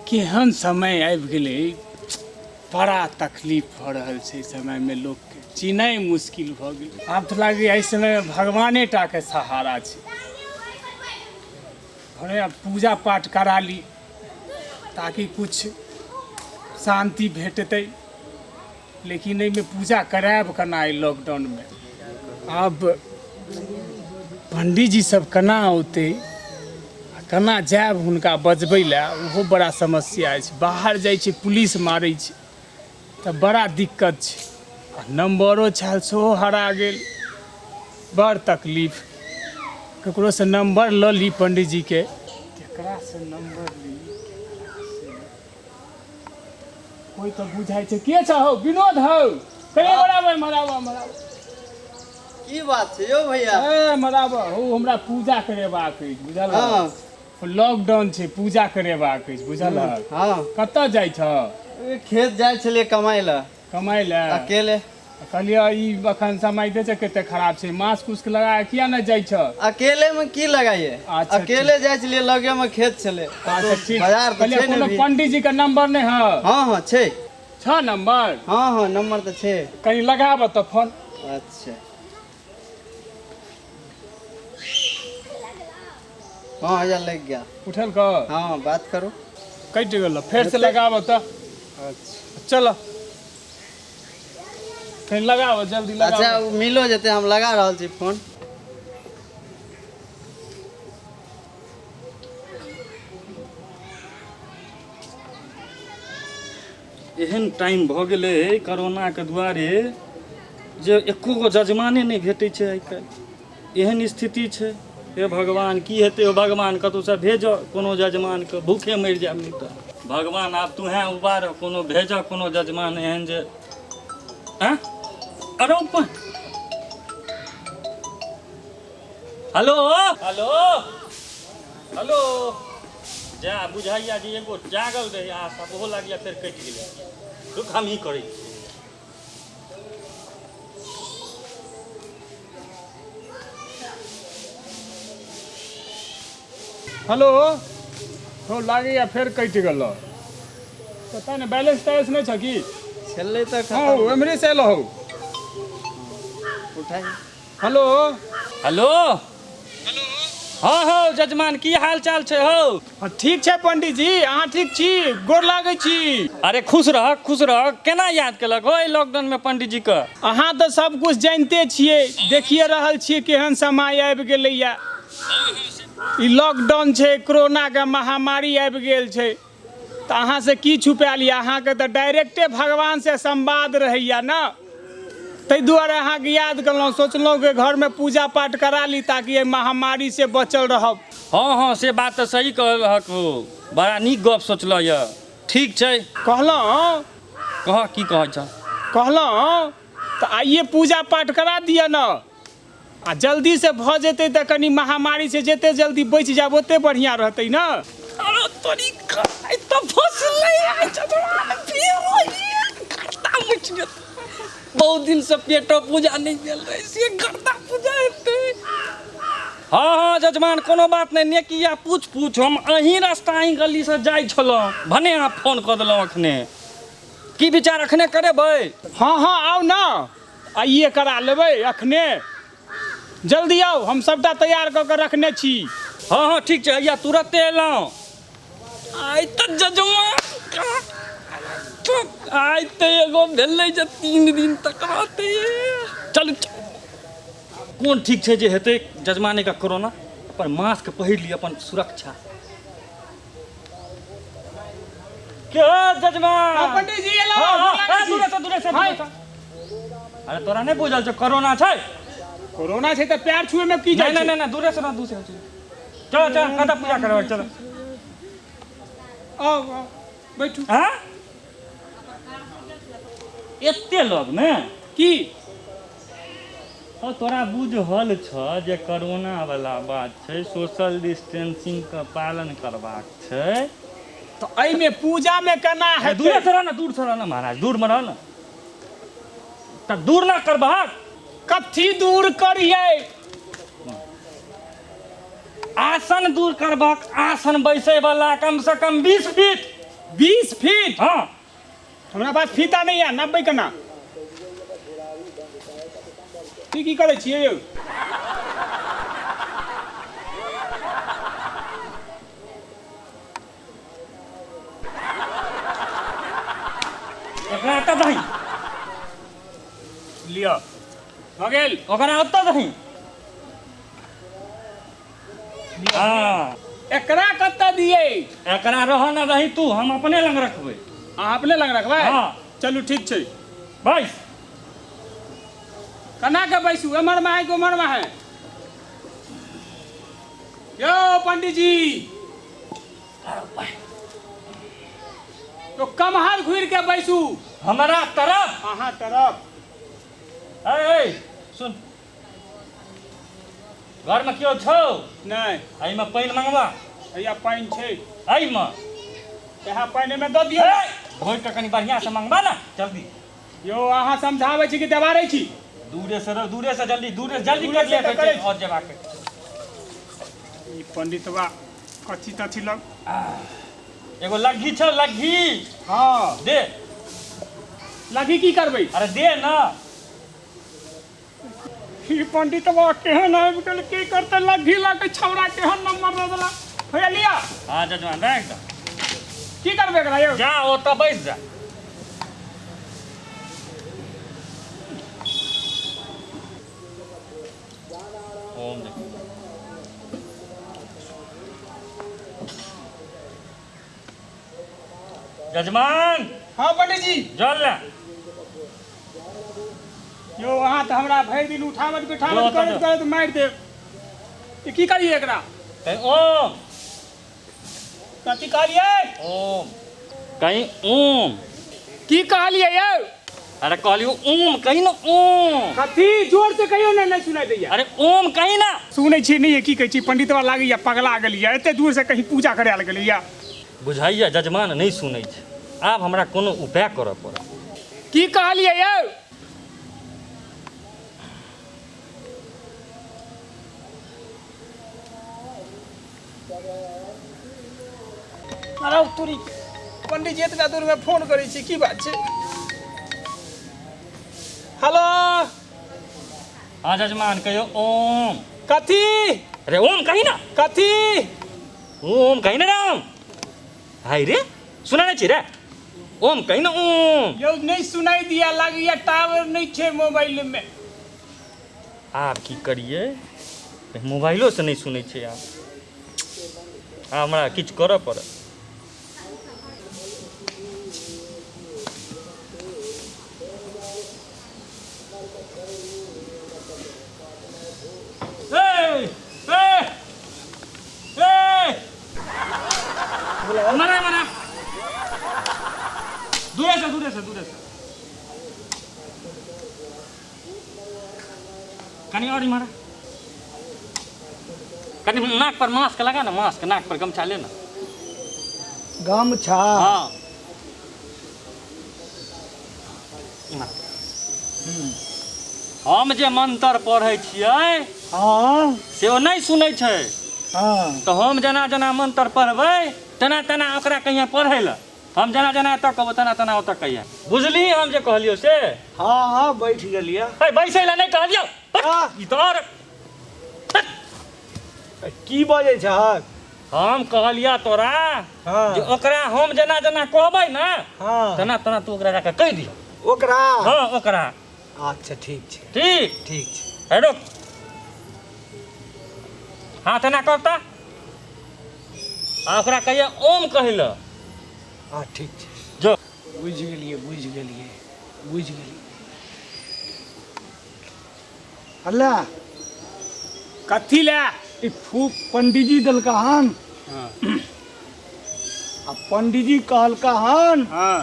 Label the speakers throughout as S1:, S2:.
S1: केहन समय आबि गेलै, बड़ा तकलीफ भऽ रहल छै। समय में लोग के जीनाइ मुश्किल भऽ गेलै। आब तऽ लागैए एहि समय भगवाने टा के सहारा छै। घरे पूजा पाठ करा ली ताकि कुछ शांति भेटतै। लेकिन एहिमे पूजा करायब केना अइ लॉकडाउन में? आब पंडित जी सब केना औतै, केना जायब हुनका बजबै लए, ओहो बड़ा समस्या अछि। बाहर जाइ छै पुलिस मारै छै तऽ बड़ा दिक्कत छै। आ नंबरो छल सेहो हरा गेल, बड़ तकलीफ। ककरो से नंबर लऽ ली पंडित जी के, केकरा से नंबर ली? कोई तो बुझाइ छै। के छहो? विनोद हौ? कहे बराबर मराबा।
S2: की बात छै यौ भैया?
S1: ए मराबा हो, हमरा पूजा करेबाक अछि, बुझल? लॉकडाउन छै, पूजा करेबाक अछि, बुझल?
S2: हाँ।
S1: कतऽ जाइ छ?
S2: खेत जाइ छलिए कमाइ लए।
S1: कमाइ लए?
S2: अकेले।
S1: कहलिए ई अखन समय देखे कते खराब छै, मास्क उस्क लगा किया न जाइ छ?
S2: अकेले में की लगाइए?
S1: अच्छा,
S2: अकेले जाइ छलिए, लगे में खेत छले।
S1: अच्छा ठीक।
S2: बाजार तो छै
S1: कोनो
S2: ने।
S1: पंडित जी का नंबर नहीं है?
S2: हाँ हाँ छै।
S1: छ नंबर?
S2: हाँ हाँ नंबर तो छै।
S1: कहीं लगाब तो फोन।
S2: अच्छा हाँ हजार लग गया।
S1: उठल का?
S2: हाँ बात करो।
S1: कट गेल, फिर से लगाब तो।
S2: अच्छा
S1: चलो कहीं लगाओ, जल्दी लगाओ।
S2: अच्छा वो मिलो जते, हम लगा रहल छी फोन।
S3: एहन टाइम भ गेलै कोरोना के दुआरे जे एको गो जजमाने नहीं भेटै छै आइ काल्हि। एहन स्थिति छै। हे भगवान की हेतै? हो भगवान कतौ से भेजो कोनो जजमान के, भूखे मर जायब नहीं तो। भगवान आब तुहें उबार, कोनो भेजो कोनो जजमान एहन जे अरे ऊपर। Hello hello hello. जा बुझाइया जे एगो जागल रहे आशा, ओहो लागिया फेर कटि गेलै। दुख हम ही करै छी।
S1: हेलो हो, लागैया फिर कट गेल। पता नहीं बैलेंस तैलेंस नहीं छ की?
S2: छले तो
S1: हाँ एमरे से एलो हो।
S2: उठाई।
S1: हेलो
S3: हेलो हाँ हो जजमान, की हाल चाल छै हो?
S1: ठीक छै पंडित जी, अहाँ ठीक छी? गोर लागै छी।
S3: अरे खुश रह खुश रह। केना याद केलक हो लॉकडाउन में पंडित जी के?
S1: अहाँ तो सब कुछ जानते छियै, देखिए रहल छियै केहन समय आबि गेलैया। ई लॉकडाउन छै, कोरोना के महामारी आबि गेल छै, तो अहाँ से की छुपायल यऽ? अहाँ के तो डायरेक्टे भगवान से संवाद रहैया ना, ताहि दुआरे अहाँ के याद करलहुँ। सोचलहुँ कि घर में पूजा पाठ करा ली ताकि एहि महामारी से बचल रहब।
S3: हाँ हाँ से बात तो सही कहलक हो, बड़ा नीक गप सोचल यऽ। ठीक छै
S1: कहलहुँ
S3: कह की कह छ?
S1: कहलहुँ तो आइए पूजा पाठ करा दिया ना, आ जल्दी से भ जेतै तो कनी महामारी से जेते जल्दी बच जाब ओते बढ़िया रहतै ना।
S3: अरे तोरी खाई तो फसले आ जजमान, गर्दा मच गया। बहुत दिन से पेटो पूजा नहीं भेल रहे, से गर्दा पूजा हेतै। हाँ हाँ जजमान कोनो बात नहीं, नेकिया पूछ पूछ। हम अहीं रास्ता अहीं गली से जाय छलहुँ, भने अहाँ फोन कऽ देलहुँ अखने। की विचार अखने करेबै?
S1: हाँ हाँ आओ ना, आइए करा लेबै अखने। जल्दी आओ, हम सबटा तैयार कऽ के रखने छी।
S3: हाँ हाँ ठीक छै, हैया तुरंते एलहुँ। आइ तऽ जजमान आइ तऽ एगो भेलै जे 3 दिन तक रहतै। चलू कोन ठीक छै जे हेतै जजमाने का कोरोना? अपन मास्क पहिर ली, अपन सुरक्षा। क्या जजमान?
S1: पंडित जी एलो।
S3: दूरे से। अरे तोरा नहीं बुझल छौ कोरोना छै?
S1: कोरोना छै तऽ पैर छुए में की जाय छै?
S3: नहीं दूरे से ना, दूसरे से। चलो कदा पूजा करबा, चलो
S1: आओ बैठू।
S3: हाँ एते लग में
S1: की
S3: तोरा बुझल छ जे कोरोना वाला बात छै, सोशल डिस्टेंसिंग का पालन करबाक छै।
S1: तो एहि में पूजा में केना है?
S3: दूर से रह ना, दूर से रह ना महाराज, दूर में रह ना। तब दूर ना करबाक।
S1: कथी दूर करिए?
S3: आसन दूर करबाक। आसन बैसे वाला कम से कम 20 फीट
S1: 20 फीट
S4: हाँ
S1: हमरा पास फीता नहीं है, 90 केना की करै छियै यौ?
S4: एकरा एतऽ दही,
S1: लिअ भऽ गेल।
S4: ओकरा ओतऽ दही। हाँ
S1: एकरा कतऽ दियै?
S4: एकरा रह ना दही तू, हम अपने लग रखबै।
S1: अहाँ अपने लग रखबै?
S4: हाँ।
S1: चलू ठीक छै।
S4: बैस।
S1: कना के बैसू? एमहर में है कि उमर में है? यो पंडित जी, तो कमहर घुर के बैसू।
S4: हमारा तरफ।
S1: अहाँ तरफ।
S4: ए सुन, घर में क्यों छौ?
S1: नहीं
S4: एहि में पानि मंगवा।
S1: भैया पानि छै,
S4: एहि में
S1: यहाँ पानि में दऽ दियौ।
S4: घोरि के कनी बढ़िया से मंगवा ना जल्दी।
S1: यो अहाँ समझाबै छी कि देबारै छी?
S4: दूरे से रह, दूरे से जल्दी, दूरे से जल्दी
S1: दूरे
S4: कर
S1: से
S4: ले
S1: करै
S4: के और जगह के।
S1: ई पंडितवा कथी तथी लग।
S4: एगो लग्घी छौ, लग्घी
S1: हाँ
S4: दे।
S1: लगी की करबै?
S4: अरे दे ना।
S1: ई पंडितवा केहन आबि गेल, की करतै? लग्घी लाके छौड़ा केहन नंबर दऽ देला। भैया लिअ,
S4: हाँ जजमान राख दे।
S1: की करबै एकरा यौ?
S4: जा ओतऽ बैस जा। ओम देख। जजमान
S1: हाँ पंडित जी।
S4: जल ले।
S1: यो अहाँ तऽ हमरा भरि दिन उठावत
S4: जो
S1: बिठावत
S4: ओतऽ
S1: करैत
S4: जो।
S1: करैत मारि देब। ई की करिए एकरा?
S4: कहीं ओम,
S1: कथी कहलिए?
S4: ओम, कहीं ओम।
S1: की कहलिए यौ?
S4: अरे कहलियो ओम, कहीं ना ओम।
S1: कथी? जोर से कहियो ने, नहीं सुनाई दैया।
S4: अरे ओम कहीं ना।
S1: सुनै छी नहीं, की कहै छी? पंडितवा लागैया पगला गेलिया, एते दूर से कहीं पूजा करे आल गेलिया।
S4: बुझाइया जजमान नहीं सुनै छै। आब हमरा कोनो उपाय करऽ पड़त।
S1: की कहलिए यौ? अरे तोरी पंडित जी इतना दूर में फोन करै छी, की बात छै? हेलो,
S4: हाँ जजमान कहियो ओम।
S1: कथी?
S4: अरे ओम कहीं ना।
S1: कथी?
S4: ओम कहीं ना राम। हाय रे सुना नहीं छी रे। ओम कहीं ना ओम।
S1: यौ नहीं सुनाई दिया, लागैया टावर नहीं छै मोबाइल में।
S4: आब की करिए? मोबाइलो से नहीं सुनै छै आब। हमरा किछु करऽ पड़त। मरा मरा दूरे से दूरे से दूरे से कनी और ही मारा। कनी नाक पर मास्क लगा ना, मास्क नाक पर गमछा ले ना।
S2: गमछा।
S4: हाँ हम जे मंत्र पढ़ै छियै
S2: हाँ
S4: से ओ नहीं सुनै छै।
S2: हाँ
S4: तो हम जना जना मंत्र पढ़बै तना तना ओकरा कहिया पढ़ै लए। हम जना जना एतऽ कहबै तना तना ओतऽ कहिया। बुझली हम जे कहलियौ से?
S2: हाँ हाँ बैठ गेलिए।
S4: है बैसै लए नहीं कहलियौ। ई तो और
S2: की बजै छहक?
S4: हम कहलिया तोरा
S2: हाँ
S4: जे ओकरा हम जना जना कहबै ना
S2: हाँ
S4: तना तना तू ओकरा जाके कहि दियौ।
S2: ओकरा।
S4: हाँ ओकरा।
S2: अच्छा ठीक छै,
S4: ठीक
S2: ठीक छै।
S4: है रुक। हाथ एना करता आ ओकरा कहिया ओम कहै लए।
S2: हाँ ठीक छै।
S4: जो
S2: बुझ गेलिए बुझ गेलिए बुझ गेलिए। अल्लाह
S1: कथी ले?
S2: ई फूक पंडित जी देलका हन।
S1: हाँ
S2: आ पंडित जी कहलका हन
S1: हाँ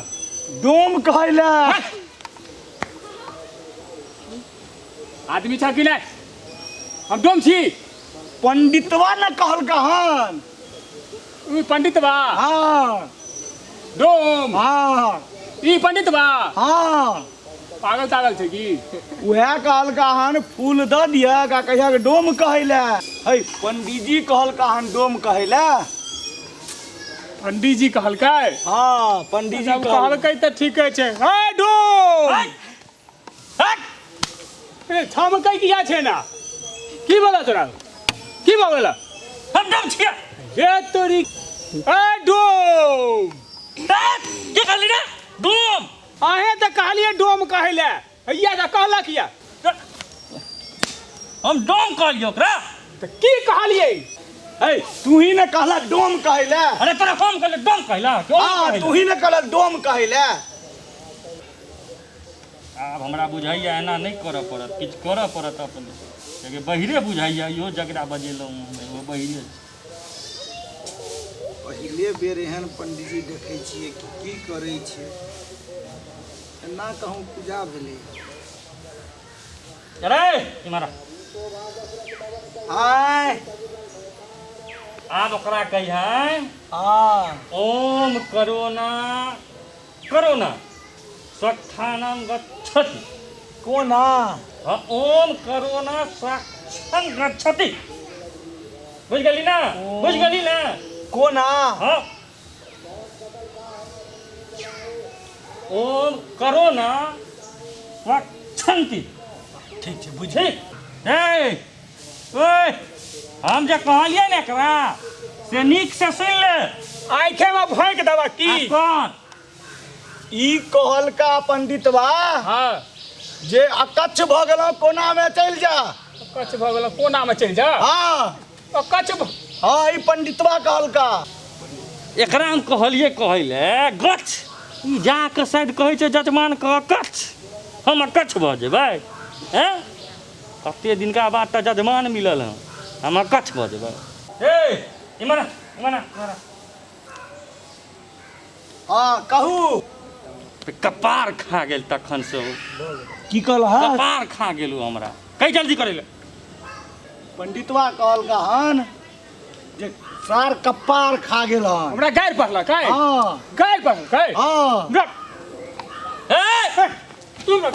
S2: डोम कहै ले।
S1: आदमी छा कि नहीं? हम डोम छी।
S2: पंडितवा न कहलका हन।
S1: ई पंडित बा।
S2: हाँ
S1: डोम।
S2: हाँ
S1: ई पंडित बा।
S2: हाँ
S1: पागल तागल छै की?
S2: वह कहलका हन फूल दऽ दिया का कहिया के डोम कहै ले। है पंडित जी कहलका हन डोम कहै ले।
S1: पंडित जी कहलकै
S2: हाँ पंडित जी
S1: जब कहलकै तऽ ठीके छै हे डोम थमकै किया छै ना की बोला तोरा की बोला
S4: हम डम छियै
S1: हे तोरी हे डोम
S4: के कहली रे डोम
S1: अहें तऽ कहलिए डोम कहै ले हैया तऽ कहलक या
S4: हम डोम कहलियो ओकरा
S1: तऽ की कहलिए
S2: ए तू ही ने कहला डोम कहले
S4: अरे तोरा हम कहले डोम कहला
S2: हाँ तू ही ने कहला डोम कहले
S4: आब हमरा बुझाइया एना नहीं करऽ पड़त किछु करऽ पड़त अपन कियाकि बहिरे बुझाइया इहो जकरा बजेलहुँ एगो बहिरे
S2: पहिले बेर एहन पंडित जी देखै छियै कि की करै छै एना कहूँ पूजा भेलै
S4: अरे इमारा
S2: आय
S4: आब ओकरा कहियै
S2: हाँ
S4: ओम करोना करोना स्वस्थानं गच्छति
S2: कोना
S4: हाँ ओम करोना स्वस्थं गच्छति बुझ गेली ना बुझ गेली ना
S2: कोना
S4: हाँ ओम करोना स्वस्थन्ति
S2: ठीक छै बुझ
S4: ठीक है ओए हम जे कहलियै ने एकरा से नीक से सुन ले
S1: आँखे में भोंक देबा की
S4: कौन
S2: ई कहलका पंडितवा
S1: हाँ
S2: जे अकच्छ भऽ गेलौ कोना में चलि जा
S1: कच्छ भऽ गेल कोना में चलि जा
S2: हाँ
S1: कच्छ
S2: हाँ ई पंडितवा कहलका
S4: एकरा हम कहलिए कहले गछ ई जाके शायद कहै छै जजमान कह कच्छ हम अकच्छ भऽ जेबै हैं कते दिनका बाद तऽ जजमान मिलल हँ हम अकच्छ भऽ जेबै ए इमरा इमरा इमरा
S2: हाँ कहू
S4: कपार खा गेल तखन से
S2: की कहला
S4: कपार खा गेलू हमरा कई जल्दी करे ले
S2: पंडितवा कहलका हन जे सार कपार खा गेल हन
S1: हमरा गारि पढ़लक है
S2: हाँ
S1: गारि पढ़लक है
S2: हाँ
S4: ए
S1: तुम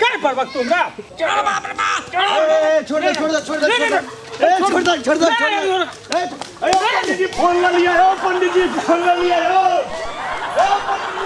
S1: गारि पढ़बक तुमरा
S4: चल बाप रे बाप
S2: ए, छोड़ दे छोड़ दे छोड़ दे छोड़ दे ए, छोड़ दे छोड़ दे छोड़ दे ए, पंडित जी फोन ले लिया हो पंडित जी फोन ले लिया हो ए, पंडित